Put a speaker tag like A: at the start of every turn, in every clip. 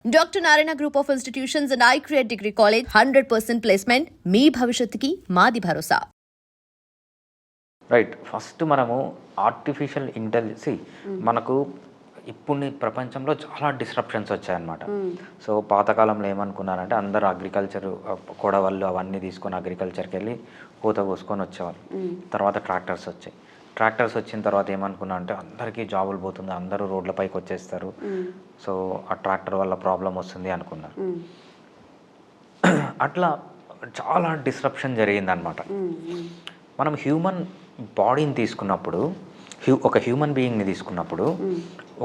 A: Dr. Narayana Group of Institutions and iCreate Degree College 100% placement మీ భవిష్యత్తుకి మాది భరోసా.
B: Right. First మనము artificial intelligence మనకు ఇప్పుడు ప్రపంచంలో చాలా డిస్రప్షన్స్ వచ్చాయన్నమాట. సో పాతకాలంలో ఏమనుకున్నారంటే అందరూ అగ్రికల్చర్ కొడవళ్ళు అవన్నీ తీసుకొని అగ్రికల్చర్కి వెళ్ళి పూత కోసుకొని వచ్చేవాళ్ళు. తర్వాత ట్రాక్టర్స్ వచ్చాయి. ట్రాక్టర్స్ వచ్చిన తర్వాత ఏమనుకున్నా అంటే అందరికీ జాబులు పోతుంది, అందరూ రోడ్లపైకి వచ్చేస్తారు, సో ఆ ట్రాక్టర్ వల్ల ప్రాబ్లం వస్తుంది అనుకున్నారు. అట్లా చాలా డిస్రప్షన్ జరిగిందనమాట. మనం హ్యూమన్ బాడీని తీసుకున్నప్పుడు, ఒక హ్యూమన్ బీయింగ్ని తీసుకున్నప్పుడు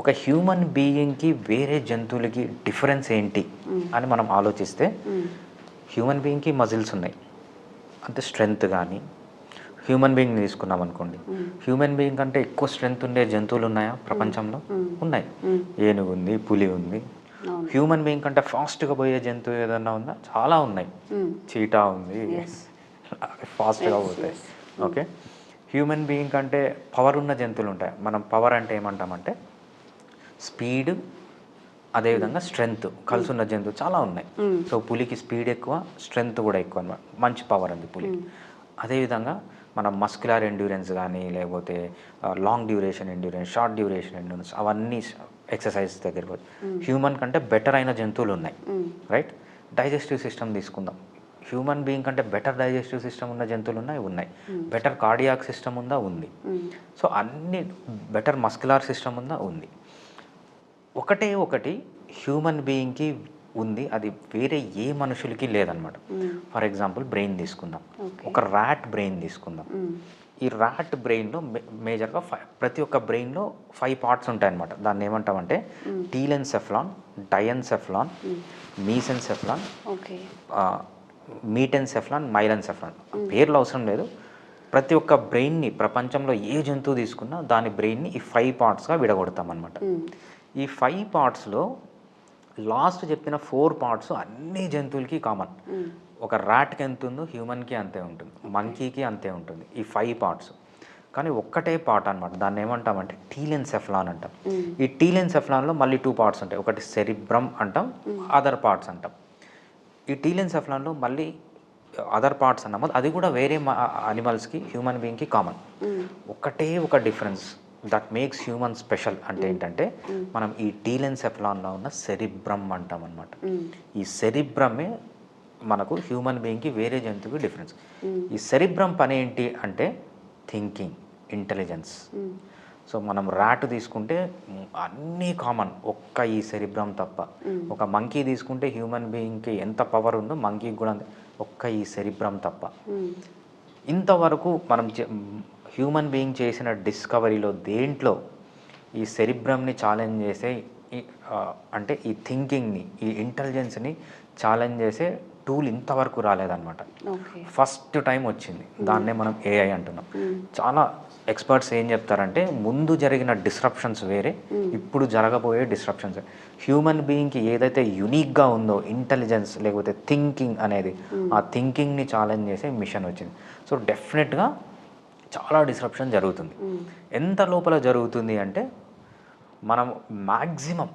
B: ఒక హ్యూమన్ బీయింగ్కి వేరే జంతువులకి డిఫరెన్స్ ఏంటి అని మనం ఆలోచిస్తే హ్యూమన్ బీయింగ్కి మజిల్స్ ఉన్నాయి, అంటే స్ట్రెంగ్త్ కానీ. హ్యూమన్ బీయింగ్ని తీసుకున్నాం అనుకోండి, హ్యూమన్ బీయింగ్ కంటే ఎక్కువ స్ట్రెంగ్త్ ఉండే జంతువులు ఉన్నాయా ప్రపంచంలో? ఉన్నాయి. ఏనుగు ఉంది, పులి ఉంది. హ్యూమన్ బీయింగ్ కంటే ఫాస్ట్గా పోయే జంతువు ఏదన్నా ఉందా? చాలా ఉన్నాయి. చీటా ఉంది, ఫాస్ట్గా పోతాయి. ఓకే. హ్యూమన్ బీయింగ్ కంటే పవర్ ఉన్న జంతువులు ఉంటాయి. మనం పవర్ అంటే ఏమంటామంటే స్పీడ్, అదేవిధంగా స్ట్రెంగ్త్ కలిసి ఉన్న జంతువు చాలా ఉన్నాయి. సో పులికి స్పీడ్ ఎక్కువ, స్ట్రెంగ్త్ కూడా ఎక్కువ అనమాట. మంచి పవర్ ఉంది పులికి. అదేవిధంగా మనం మస్కులర్ ఎండ్యూరెన్స్ కానీ, లేకపోతే long duration endurance, short duration endurance, అవన్నీ ఎక్సర్సైజ్ దగ్గరికి వచ్చి హ్యూమన్ కంటే బెటర్ అయిన జంతువులు ఉన్నాయి. రైట్. డైజెస్టివ్ సిస్టమ్ తీసుకుందాం. హ్యూమన్ బీయింగ్ కంటే బెటర్ డైజెస్టివ్ సిస్టమ్ ఉన్న జంతువులు ఉన్నాయి. బెటర్ కార్డియాక్ సిస్టమ్ ఉందా? ఉంది. సో అన్ని బెటర్ మస్కులర్ సిస్టమ్ ఉందా? ఉంది. ఒకటి హ్యూమన్ బీయింగ్కి ఉంది, అది వేరే ఏ మనుషులకి లేదనమాట. ఫర్ ఎగ్జాంపుల్ బ్రెయిన్ తీసుకుందాం. ఒక ర్యాట్ బ్రెయిన్ తీసుకుందాం. ఈ ర్యాట్ బ్రెయిన్లో మేజర్గా ప్రతి ఒక్క బ్రెయిన్లో 5 పార్ట్స్ ఉంటాయన్నమాట. దాన్ని ఏమంటామంటే టీలెన్సెఫ్లాన్, డయన్సెఫ్లాన్, మీసెన్సెఫ్లాన్, మీటెన్సెఫ్లాన్, మైలెన్సెఫ్లాన్. పేర్లు అవసరం లేదు. ప్రతి ఒక్క బ్రెయిన్ని ప్రపంచంలో ఏ జంతువు తీసుకున్నా దాని బ్రెయిన్ని ఈ 5 పార్ట్స్గా విడగొడతాం అనమాట. ఈ 5 పార్ట్స్లో లాస్ట్ చెప్పిన 4 పార్ట్స్ అన్ని జంతువులకి కామన్. ఒక ర్యాట్కి ఎంత ఉందో హ్యూమన్కి అంతే ఉంటుంది, మంకీకి అంతే ఉంటుంది, ఈ 5 పార్ట్స్. కానీ ఒక్కటే పార్ట్ అనమాట. దాన్ని ఏమంటామంటే టీలెన్సెఫ్లాన్ అంటాం. ఈ టీలెన్సెఫ్లాన్లో మళ్ళీ 2 పార్ట్స్ ఉంటాయి. ఒకటి సెరిబ్రమ్ అంటాం, అదర్ పార్ట్స్ అంటాం. ఈ టీలెన్సెఫ్లాన్లో మళ్ళీ అదర్ పార్ట్స్ అన్నాము, అది కూడా వేరే అనిమల్స్కి, హ్యూమన్ బీయింగ్కి కామన్. ఒకటే ఒక difference that makes human special అంటే ఏంటంటే మనం ఈ టీలెన్సెఫ్లాన్లో ఉన్న సెరిబ్రమ్ అంటాం అనమాట. ఈ సెరిబ్రమే మనకు హ్యూమన్ బీయింగ్కి వేరే జంతువుకి డిఫరెన్స్. ఈ సెరిబ్రమ్ పని ఏంటి అంటే థింకింగ్, ఇంటెలిజెన్స్. సో మనం ర్యాట్ తీసుకుంటే అన్నీ కామన్, ఒక్క ఈ సెరిబ్రమ్ తప్ప. ఒక మంకీ తీసుకుంటే హ్యూమన్ బీయింగ్కి ఎంత పవర్ ఉందో మంకీకి కూడా ఒక్క ఈ సెరిబ్రమ్ తప్ప. ఇంతవరకు మనం హ్యూమన్ బీయింగ్ చేసిన డిస్కవరీలో దేంట్లో ఈ సెరిబ్రమ్ని ఛాలెంజ్ చేసే, అంటే ఈ థింకింగ్ని, ఈ ఇంటెలిజెన్స్ని ఛాలెంజ్ చేసే టూల్ ఇంతవరకు రాలేదన్నమాట. ఫస్ట్ టైం వచ్చింది. దాన్నే మనం ఏఐ అంటున్నాం. చాలా ఎక్స్పర్ట్స్ ఏం చెప్తారంటే ముందు జరిగిన డిస్రప్షన్స్ వేరే, ఇప్పుడు జరగబోయే డిస్రప్షన్స్. హ్యూమన్ బీయింగ్కి ఏదైతే యునిక్గా ఉందో ఇంటెలిజెన్స్ లేకపోతే థింకింగ్ అనేది, ఆ థింకింగ్ని ఛాలెంజ్ చేసే మిషన్ వచ్చింది. సో డెఫినెట్గా చాలా డిస్రప్షన్ జరుగుతుంది. ఎంత లోపల జరుగుతుంది అంటే మనం మ్యాక్సిమం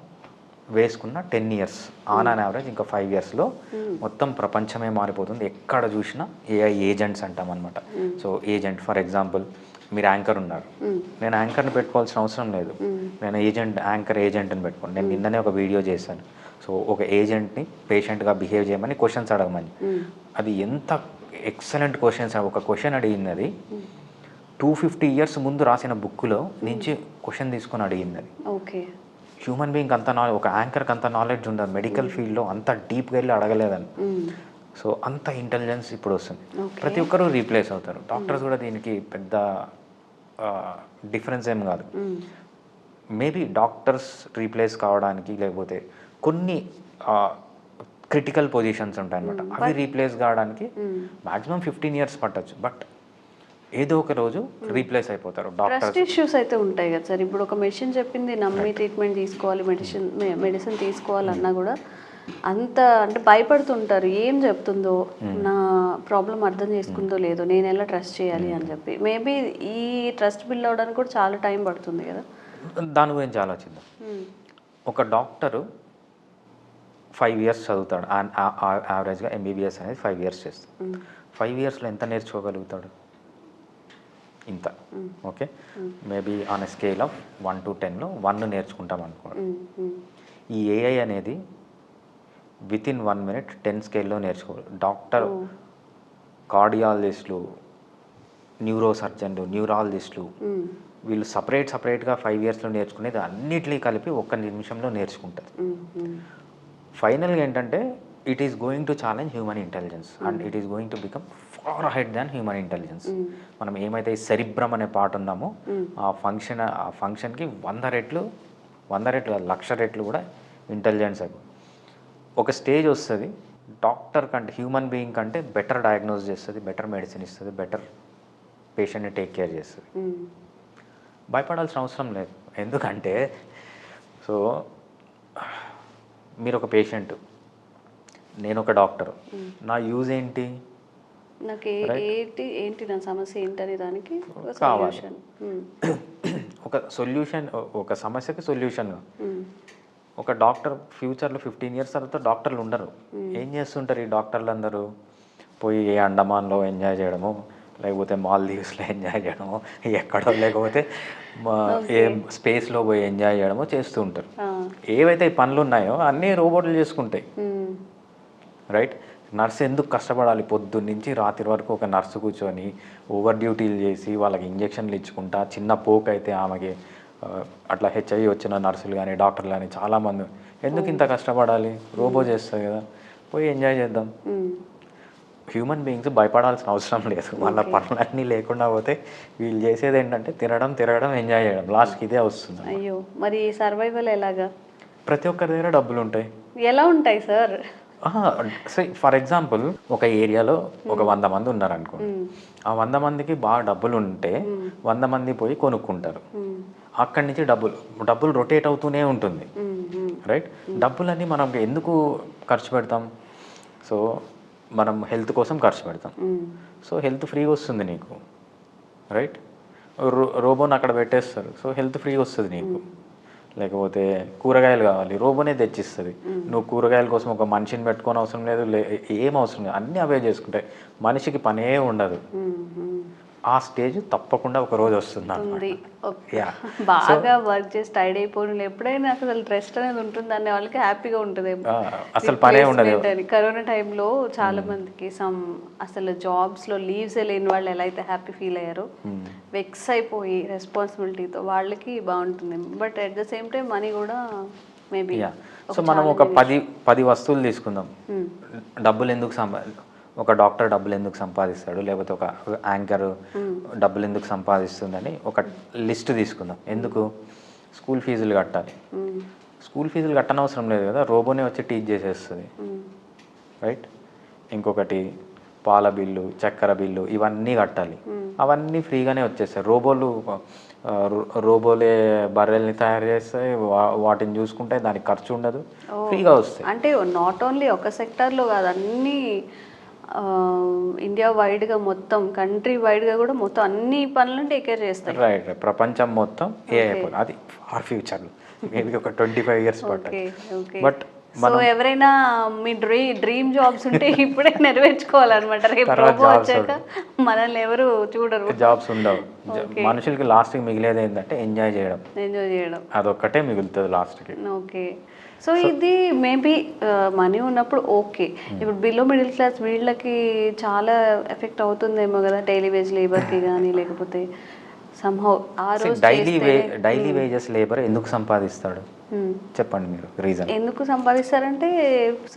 B: వేసుకున్న 10 years ఆన్ అన్ యావరేజ్, ఇంకా 5 yearsలో మొత్తం ప్రపంచమే మారిపోతుంది. ఎక్కడ చూసినా ఏఐ ఏజెంట్స్ అంటాం అనమాట. సో ఏజెంట్, ఫర్ ఎగ్జాంపుల్ మీరు యాంకర్ ఉన్నారు, నేను యాంకర్ని పెట్టుకోవాల్సిన అవసరం లేదు, నేను యాంకర్ ఏజెంట్ని పెట్టుకోండి. నేను నిన్ననే ఒక వీడియో చేశాను. సో ఒక ఏజెంట్ని పేషెంట్గా బిహేవ్ చేయమని క్వశ్చన్స్ అడగమని. అది ఎంత ఎక్సలెంట్ క్వశ్చన్స్. ఒక క్వశ్చన్ అడిగింది, అది 250 years ముందు రాసిన బుక్లో నుంచి క్వశ్చన్ తీసుకొని అడిగింది. అది హ్యూమన్ బీయింగ్ అంత నాలెడ్జ్, ఒక యాంకర్కి అంత నాలెడ్జ్ ఉండదు, మెడికల్ ఫీల్డ్లో అంత డీప్గా వెళ్ళి అడగలేదని. సో అంత ఇంటెలిజెన్స్ ఇప్పుడు వస్తుంది. ప్రతి ఒక్కరూ రీప్లేస్ అవుతారు. డాక్టర్స్ కూడా దీనికి పెద్ద డిఫరెన్స్ ఏం కాదు. మేబీ డాక్టర్స్ రీప్లేస్ కావడానికి, లేకపోతే కొన్ని క్రిటికల్ పొజిషన్స్ ఉంటాయన్నమాట, అవి రీప్లేస్ కావడానికి మ్యాక్సిమం 15 years పట్టచ్చు. బట్ ఏదో ఒక రోజు రీప్లేస్ అయిపోతారు.
C: ట్రస్ట్ ఇష్యూస్ అయితే ఉంటాయి కదా సార్. ఇప్పుడు ఒక మెషిన్ చెప్పింది నమ్మి ట్రీట్మెంట్ తీసుకోవాలి, మెడిసిన్ తీసుకోవాలన్నా కూడా అంత అంటే భయపడుతుంటారు. ఏం చెప్తుందో, నా ప్రాబ్లం అర్థం చేసుకుందో లేదో, నేను ఎలా ట్రస్ట్ చేయాలి అని చెప్పి. మేబీ ఈ ట్రస్ట్ బిల్డ్ అవ్వడానికి కూడా చాలా టైం పడుతుంది కదా.
B: దాని గురించి ఆలోచిద్దాం. ఒక డాక్టరు 5 ఇయర్స్ చదువుతాడు. యావరేజ్గా ఎంబీబీఎస్ అనేది 5 ఇయర్స్ చేస్తాడు. 5 ఇయర్స్లో ఎంత నేర్చుకోగలుగుతాడు? ఇంత. Okay, maybe on a scale of 1 to 10లో 1 నేర్చుకుంటాం అనుకోండి. ఈ ఏఐ అనేది వితిన్ 1 minute 10 స్కేల్లో నేర్చుకోవాలి. డాక్టర్, కార్డియాలజిస్టులు, న్యూరో సర్జన్లు, న్యూరాలజిస్టులు వీళ్ళు సపరేట్గా 5 ఇయర్స్లో నేర్చుకునేది అన్నిటినీ కలిపి 1 నిమిషంలో నేర్చుకుంటారు. ఫైనల్గా ఏంటంటే it is going to challenge human intelligence and it is going to become far ahead than human intelligence. మనం ఏమైతే సెరిబ్రమ్ అనే పార్ట్ ఉందామో ఆ ఫంక్షన్కి 100 రెట్లు 1,00,000 రెట్లు కూడా ఇంటెలిజెన్స్ అయిపోయి ఒక స్టేజ్ వస్తుంది. డాక్టర్ కంటే, హ్యూమన్ బీయింగ్ కంటే బెటర్ డయాగ్నోస్ చేస్తుంది, బెటర్ మెడిసిన్ ఇస్తుంది, బెటర్ పేషెంట్ని టేక్ కేర్ చేస్తుంది. భయపడాల్సిన అవసరం లేదు. ఎందుకంటే సో మీరు ఒక పేషెంట్, నేను ఒక డాక్టర్, నా యూజ్ ఏంటి?
C: నాకు ఏంటి నా సమస్య ఏంటనే దానికి
B: కావాలి ఒక సొల్యూషన్. ఒక సమస్యకి సొల్యూషన్. ఒక డాక్టర్ ఫ్యూచర్లో 15 years తర్వాత డాక్టర్లు ఉండరు. ఏం చేస్తుంటారు ఈ డాక్టర్లు అందరూ? పోయి ఏ అండమాన్లో ఎంజాయ్ చేయడము, లేకపోతే మాల్దీవ్స్లో ఎంజాయ్ చేయడము, ఎక్కడో లేకపోతే ఏ స్పేస్లో పోయి ఎంజాయ్ చేయడమో చేస్తూ ఉంటారు. ఏవైతే పనులు ఉన్నాయో అన్నీ రోబోట్లు చేసుకుంటాయి. రైట్? నర్సు ఎందుకు కష్టపడాలి? పొద్దున్న నుంచి రాత్రి వరకు ఒక నర్సు కూర్చొని ఓవర్ డ్యూటీలు చేసి వాళ్ళకి ఇంజక్షన్లు ఇచ్చుకుంటా, చిన్న పోక్ అయితే ఆమెకి అట్లా హెచ్ఐవి వచ్చిన నర్సులు కానీ డాక్టర్లు కానీ చాలామంది ఎందుకు ఇంత కష్టపడాలి? రోబో చేస్తుంది కదా, పోయి ఎంజాయ్ చేద్దాం. హ్యూమన్ బీయింగ్స్ భయపడాల్సిన అవసరం లేదు. వాళ్ళ పనులన్నీ లేకుండా పోతే వీళ్ళు చేసేది ఏంటంటే తిరగడం ఎంజాయ్ చేయడం. లాస్ట్కి ఇదే వస్తుంది.
C: అయ్యో, మరి సర్వైవల్ ఎలాగా?
B: ప్రతి ఒక్కరి దగ్గర డబ్బులు ఉంటాయి.
C: ఎలా ఉంటాయి సార్?
B: ఫర్ ఎగ్జాంపుల్ ఒక ఏరియాలో ఒక 100 మంది ఉన్నారు అనుకోండి. ఆ 100 మందికి బాగా డబ్బులు ఉంటే 100 మంది పోయి కొనుక్కుంటారు. అక్కడి నుంచి డబ్బులు రొటేట్ అవుతూనే ఉంటుంది. రైట్? డబ్బులన్నీ మనం ఎందుకు ఖర్చు పెడతాం? సో మనం హెల్త్ కోసం ఖర్చు పెడతాం. సో హెల్త్ ఫ్రీగా వస్తుంది నీకు. రైట్? రోబోని అక్కడ పెట్టేస్తారు. సో హెల్త్ ఫ్రీగా వస్తుంది నీకు. లేకపోతే కూరగాయలు కావాలి, రోబోనే తెచ్చిస్తుంది. నువ్వు కూరగాయల కోసం ఒక మనిషిని పెట్టుకోని అవసరం లేదు, ఏం అవసరం లేదు. అన్నీ అవే చేసుకుంటాయి. మనిషికి పనే ఉండదు. ఆ స్టేజ్ తప్పకుండా ఒక రోజు వస్తుంది.
C: బాగా వర్క్ చేసి టైర్డ్ అయిపోయిన ఎప్పుడైనా అసలు రెస్ట్ అనేది ఉంటుంది అనే వాళ్ళకి హ్యాపీగా ఉంటుంది.
B: అసలు పనే ఉండదు.
C: కరోనా టైంలో చాలా మందికి అసలు జాబ్స్ లో లీవ్స్ లేని వాళ్ళు ఎలా అయితే హ్యాపీ ఫీల్ అయ్యారో, వెక్స్ అయిపోయి రెస్పాన్సిబిలిటీతో వాళ్ళకి బాగుంటుంది. But at the same time money కూడా మేబీ.
B: సో మనం ఒక 10 వస్తువులు తీసుకుందాం. డబ్బులు ఎందుకు ఒక డాక్టర్ డబ్బులు ఎందుకు సంపాదిస్తాడు, లేకపోతే ఒక యాంకర్ డబ్బులు ఎందుకు సంపాదిస్తుందని ఒక లిస్ట్ తీసుకుందాం. ఎందుకు? స్కూల్ ఫీజులు కట్టాలి. స్కూల్ ఫీజులు కట్టనవసరం లేదు కదా, రోబోనే వచ్చి టీచ్ చేసేస్తుంది. రైట్? ఇంకొకటి పాల బిల్లు, చక్కెర బిల్లు, ఇవన్నీ కట్టాలి. అవన్నీ ఫ్రీగానే వచ్చేస్తాయి. రోబోలే బర్రెల్ని తయారు చేస్తాయి, వాటిని చూసుకుంటే దానికి ఖర్చు ఉండదు, ఫ్రీగా వస్తాయి.
C: అంటే నాట్ ఓన్లీ ఒక సెక్టార్లో కాదు, అన్ని ఇండియా వైడ్గా మొత్తం కంట్రీ వైడ్గా కూడా మొత్తం అన్ని పనులను టేక్ కేర్ చేస్తాయి.
B: రైట్? ప్రపంచం మొత్తం అయిపోయింది. అది ఫార్ ఫ్యూచర్లో మేబీ ఒక 25 years పట్టాలి. బట్
C: సో ఎవరైనా మీ డ్రీమ్ జాబ్స్ ఉంటే ఇప్పుడే నెరవేర్చుకోవాలన్నమాట. రేపు రోబో వచ్చాక మనల్ని ఎవరు చూడరు.
B: జాబ్స్ ఉండవు. మనుషులకి లాస్ట్కి మిగిలేది ఏంటంటే ఎంజాయ్ చేయడం. అదొక్కటే మిగులుతుంది లాస్ట్కి.
C: ఓకే. సో ఇది మేబీ మనీ ఉన్నప్పుడు ఓకే. ఇప్పుడు బిలో మిడిల్ క్లాస్ వీళ్ళకి చాలా ఎఫెక్ట్ అవుతుందేమో కదా, డైలీ వేజ్ లేబర్కి కానీ, లేకపోతే సంహౌ ఆ రోజు
B: డైలీ వేజెస్ లేబర్ ఎందుకు సంపాదిస్తాడు చెప్పండి మీరు? రీజన్
C: ఎందుకు సంపాదిస్తారంటే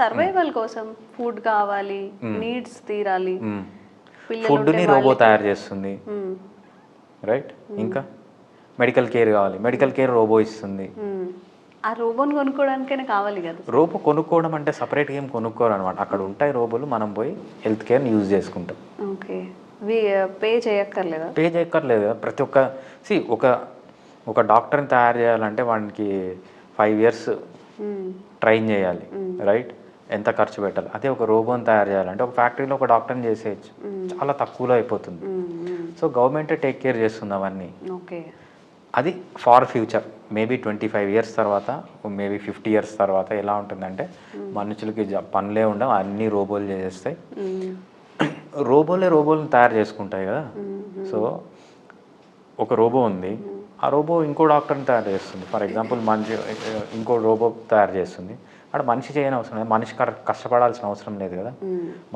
C: సర్వైవల్ కోసం. ఫుడ్ కావాలి, నీడ్స్ తీరాలి.
B: ఫుడ్ని రోబో తయారు చేస్తుంది. రైట్? ఇంకా మెడికల్ కేర్ కావాలి, మెడికల్ కేర్ రోబో ఇస్తుంది.
C: ఆ రోబోని కొనుక్కోవడానికైనా కావాలి కదా.
B: రోబో కొనుక్కోవడం అంటే సపరేట్గా ఏం కొనుక్కోరు అనమాట. అక్కడ ఉంటాయి రోబోలు, మనం పోయి హెల్త్ కేర్ని యూజ్ చేసుకుంటాం.
C: ఓకే. పే చేయక్కర్లేదు
B: కదా. ప్రతి ఒక్క ఒక డాక్టర్ని తయారు చేయాలంటే వానికి 5 years ట్రైన్ చేయాలి. రైట్? ఎంత ఖర్చు పెట్టాలి. అదే ఒక రోబోని తయారు చేయాలంటే ఒక ఫ్యాక్టరీలో ఒక డాక్టర్ని చేసేయచ్చు, చాలా తక్కువలో అయిపోతుంది. సో గవర్నమెంటే టేక్ కేర్ చేస్తుంది అవన్నీ.
C: ఓకే.
B: అది ఫార్ ఫ్యూచర్. మేబీ 25 ఇయర్స్ తర్వాత, మేబీ 50 ఇయర్స్ తర్వాత ఎలా ఉంటుందంటే మనుషులకి పనులే ఉండవు, అన్నీ రోబోలు చేసేస్తాయి. రోబోలను తయారు చేసుకుంటాయి కదా. సో ఒక రోబో ఉంది, ఆ రోబో ఇంకో డాక్టర్ని తయారు చేస్తుంది. ఫర్ ఎగ్జాంపుల్ మనిషి ఇంకో రోబో తయారు చేస్తుంది, అక్కడ మనిషి చేయని అవసరం లేదు, మనిషి కష్టపడాల్సిన అవసరం లేదు కదా.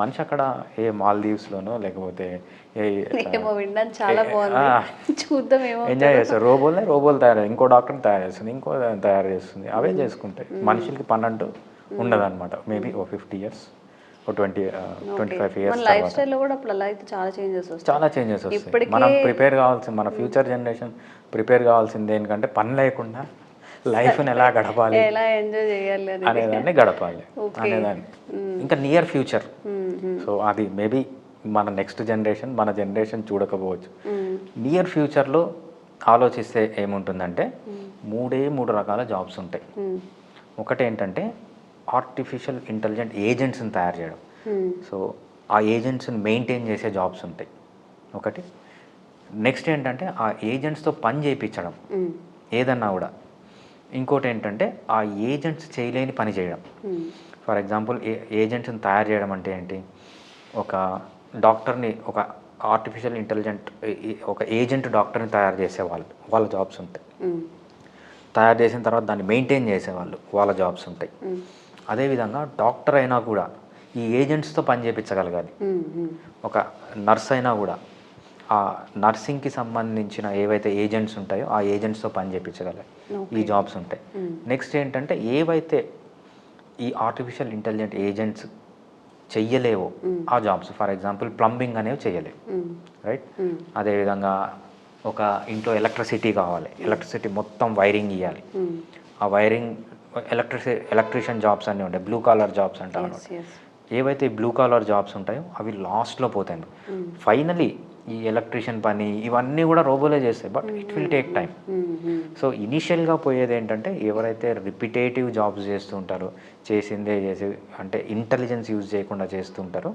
B: మనిషి అక్కడ ఏ మాల్దీవ్స్లోనో లేకపోతే ఎంజాయ్ చేస్తారు. రోబోలు తయారు, ఇంకో డాక్టర్ని తయారు చేస్తుంది, ఇంకో తయారు చేస్తుంది, అవే చేసుకుంటాయి. మనుషులకి పని అంటూ ఉండదు అనమాట. మేబీ ఓ 50 ఇయర్స్, ఓ 25 ఇయర్స్ చాలా చేంజెస్ వస్తాయి. మనం ప్రిపేర్ కావాల్సింది, మన ఫ్యూచర్ జనరేషన్ ప్రిపేర్ కావాల్సింది ఏంటంటే పని లేకుండా లైఫ్ని ఎలా గడపాలి,
C: ఎలా ఎంజాయ్ చేయాలి
B: అనేదాన్ని గడపాలి అనేదాన్ని. ఇంకా నియర్ ఫ్యూచర్, సో అది మేబీ మన నెక్స్ట్ జనరేషన్, మన జనరేషన్ చూడకపోవచ్చు. నియర్ ఫ్యూచర్లో ఆలోచిస్తే ఏముంటుందంటే 3 రకాల జాబ్స్ ఉంటాయి. ఒకటి ఏంటంటే ఆర్టిఫిషియల్ ఇంటెలిజెంట్ ఏజెంట్స్ని తయారు చేయడం. సో ఆ ఏజెంట్స్ని మెయింటైన్ చేసే జాబ్స్ ఉంటాయి ఒకటి. నెక్స్ట్ ఏంటంటే ఆ ఏజెంట్స్తో పని చేయించడం ఏదన్నా కూడా. ఇంకోటి ఏంటంటే ఆ ఏజెంట్స్ చేయలేని పని చేయడం. ఫర్ ఎగ్జాంపుల్ ఏజెంట్స్ని తయారు చేయడం అంటే ఏంటి, ఒక డాక్టర్ని, ఒక ఆర్టిఫిషియల్ ఇంటెలిజెంట్ ఒక ఏజెంట్ డాక్టర్ని తయారు చేసేవాళ్ళు, వాళ్ళ జాబ్స్ ఉంటాయి. తయారు చేసిన తర్వాత దాన్ని మెయింటైన్ చేసేవాళ్ళు, వాళ్ళ జాబ్స్ ఉంటాయి. అదేవిధంగా డాక్టర్ అయినా కూడా ఈ ఏజెంట్స్తో పని చేయించగలగాలి. ఒక నర్స్ అయినా కూడా ఆ నర్సింగ్కి సంబంధించిన ఏవైతే ఏజెంట్స్ ఉంటాయో ఆ ఏజెంట్స్తో పని చేయించగలగాలి, ఈ జాబ్స్ ఉంటాయి. నెక్స్ట్ ఏంటంటే ఏవైతే ఈ ఆర్టిఫిషియల్ ఇంటెలిజెంట్ ఏజెంట్స్ చెయ్యలేవో ఆ జాబ్స్, ఫర్ ఎగ్జాంపుల్ ప్లంబింగ్ అనేవి చేయలేవు, రైట్. అదేవిధంగా ఒక ఇంట్లో ఎలక్ట్రిసిటీ కావాలి, ఎలక్ట్రిసిటీ మొత్తం వైరింగ్ ఇవ్వాలి, ఆ వైరింగ్ ఎలక్ట్రీషియన్ జాబ్స్ అన్నీ ఉంటాయి, బ్లూ కాలర్ జాబ్స్ అంటారు. ఏవైతే బ్లూ కాలర్ జాబ్స్ ఉంటాయో అవి లాస్ట్లో పోతాయి. ఫైనలీ ఈ ఎలక్ట్రీషియన్ పని ఇవన్నీ కూడా రోబోలే చేస్తాయి, but it will take time. So ఇనీషియల్గా పోయేది ఏంటంటే ఎవరైతే రిపిటేటివ్ జాబ్స్ చేస్తూ ఉంటారో, చేసిందే చేసి అంటే ఇంటెలిజెన్స్ యూజ్ చేయకుండా చేస్తుంటారో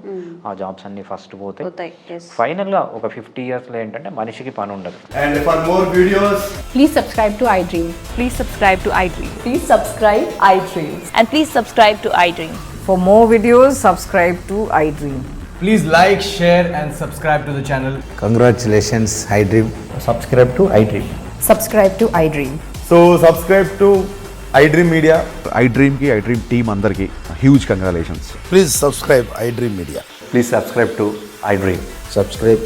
B: ఆ జాబ్స్ అన్ని ఫస్ట్ పోతాయి. ఫైనల్గా ఒక 50 ఇయర్స్లో ఏంటంటే మనిషికి పని ఉండదు.
D: And for more videos,
E: Please subscribe to iDream.
F: Please subscribe to iDream.
E: Please subscribe iDream.
F: And please subscribe to iDream.
E: For more videos, subscribe to iDream.
D: please like, share and subscribe to the channel.
G: Congratulations, iDream.
H: Subscribe to iDream.
E: Subscribe to iDream.
D: So subscribe to iDream Media.
I: iDream ki iDream team andarki huge congratulations.
G: Please subscribe iDream Media.
H: Please subscribe to iDream.
G: Subscribe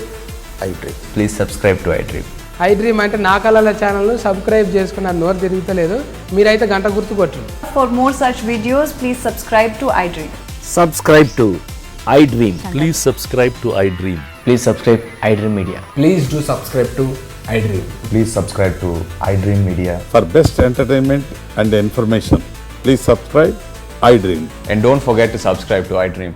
G: iDream.
H: Please subscribe to iDream.
J: iDream అంటే నా కళల ఛానల్ను subscribe చేసుకున్న నోరు తిరుగుతలేదు, మీరైతే గంట గుర్తు కొట్టండి.
E: For more such videos, please subscribe to iDream.
H: Subscribe to iDream.
K: Please subscribe to iDream.
H: Please subscribe iDream Media.
D: Please do subscribe to iDream.
H: Please subscribe to iDream Media.
I: For best entertainment and information, please subscribe iDream.
H: And don't forget to subscribe to iDream.